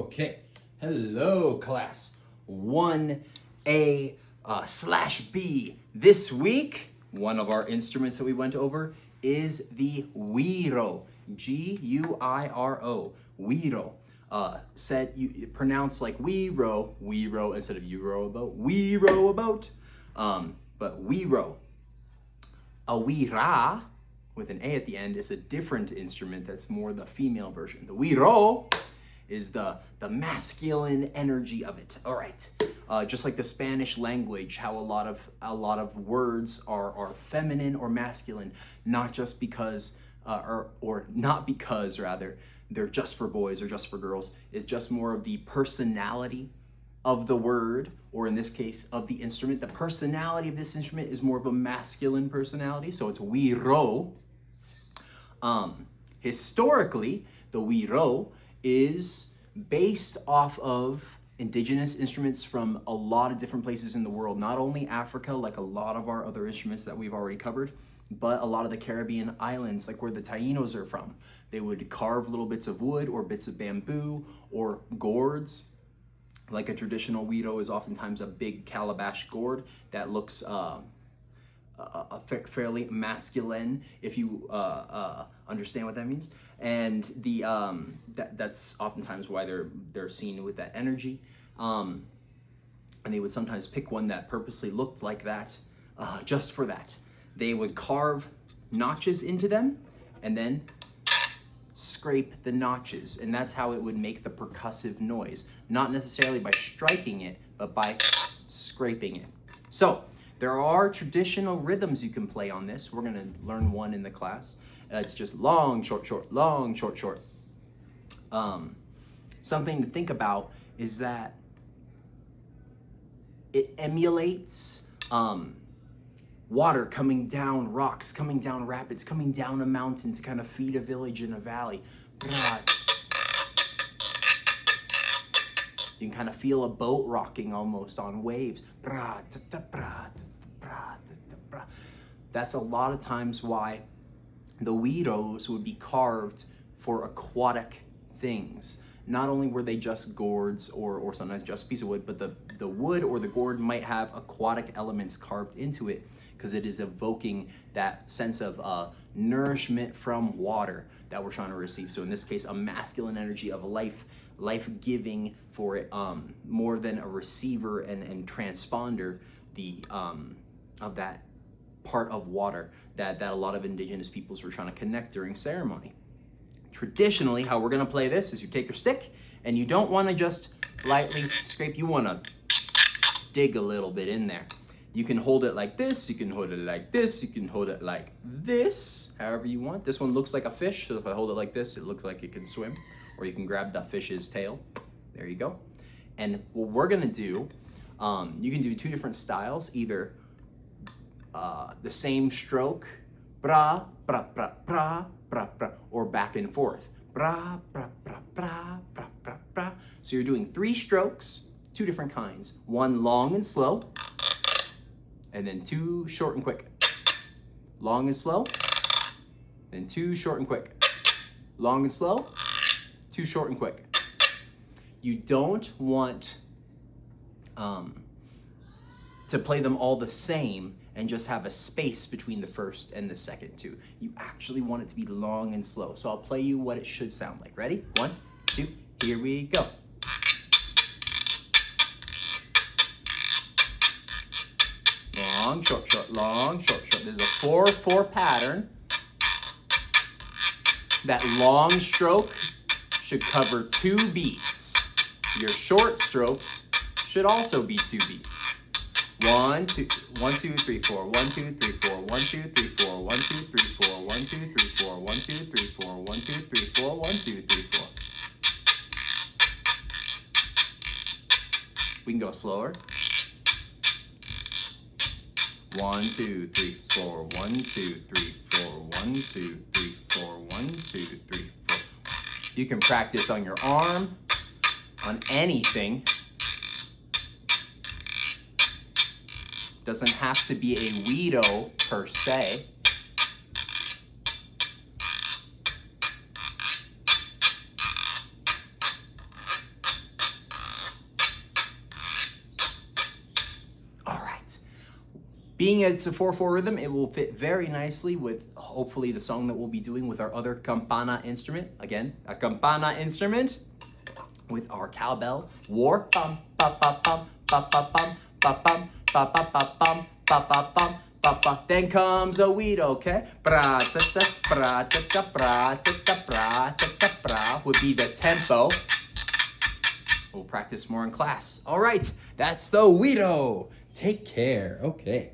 Okay, hello class 1A/B. This week, one of our instruments that we went over is the Guiro, G-U-I-R-O, Guiro. Said you pronounce like we row instead of you row a boat. We row a boat, but Guiro. A Guira with an A at the end is a different instrument that's more the female version. The Guiro is the masculine energy of it. All right, just like the Spanish language, how a lot of words are feminine or masculine, not just because or not because rather they're just for boys or just for girls. It's just more of the personality of the word, or in this case of the instrument. The personality of this instrument is more of a masculine personality, so it's Guiro. Historically, the Guiro is based off of indigenous instruments from a lot of different places in the world, not only Africa, like a lot of our other instruments that we've already covered, but a lot of the Caribbean islands, like where the Tainos are from. They would carve little bits of wood or bits of bamboo or gourds. Like a traditional Guiro is oftentimes a big calabash gourd that looks fairly masculine, if you understand what that means. And that's oftentimes why they're seen with that energy. And they would sometimes pick one that purposely looked like that, just for that. They would carve notches into them and then scrape the notches, and that's how it would make the percussive noise, not necessarily by striking it, but by scraping it. So there are traditional rhythms you can play on this. We're going to learn one in the class. It's just long, short, short, long, short, short. Something to think about is that it emulates water coming down rocks, coming down rapids, coming down a mountain to kind of feed a village in a valley. You can kind of feel a boat rocking almost on waves. That's a lot of times why the Guiros would be carved for aquatic things. Not only were they just gourds or sometimes just a piece of wood, but the wood or the gourd might have aquatic elements carved into it, because it is evoking that sense of nourishment from water that we're trying to receive. So in this case, a masculine energy of life-giving for it, more than a receiver and transponder of that part of water that a lot of indigenous peoples were trying to connect during ceremony. Traditionally, how we're gonna play this is you take your stick and you don't wanna just lightly scrape, you wanna dig a little bit in there. You can hold it like this, you can hold it like this, you can hold it like this, however you want. This one looks like a fish, so if I hold it like this, it looks like it can swim. Or you can grab the fish's tail. There you go. And what we're gonna do, you can do two different styles, either the same stroke, bra, bra, bra, bra, bra, bra, or back and forth, bra, bra, bra, bra, bra, bra, bra. So you're doing 3 strokes, 2 different kinds, one long and slow, and then 2 short and quick. Long and slow, then 2 short and quick. Long and slow, 2 short and quick. You don't want to play them all the same and just have a space between the first and the second 2. You actually want it to be long and slow. So I'll play you what it should sound like. Ready? 1, 2, here we go. Long, short, short, long, short, short. There's a 4/4 pattern. That long stroke should cover 2 beats. Your short strokes should also be 2 beats. 1, 2, 1, 2, 3, 4, 1, 2, 3, 4, 1, 2, 3, 4, 1, 2, 3, 4, 1, 2, 3, 4, 1, 2, 3, 4, 1, 2, 3, 4, 1, 2, 3, 4. We can go slower. 1, 2, 3, 4, 1, 2, 3, 4, 1, 2, 3, 4, 1, 2, 3, 4. You can practice on your arm, on anything. Doesn't have to be a Guiro per se. Being it's a 4/4 rhythm, it will fit very nicely with hopefully the song that we'll be doing with our other campana instrument. Again, a campana instrument with our cowbell. War. Bum, ba, ba, bum, ba, ba, bum, ba, bum, ba, ba, ba, bum, ba, ba, bum, ba, ba. Then comes a Guiro, okay? Bra, ta, ta, bra, ta, ta, bra, ta, ta, bra, ta, ta, bra would be the tempo. We'll practice more in class. All right, that's the Guiro. Take care. Okay.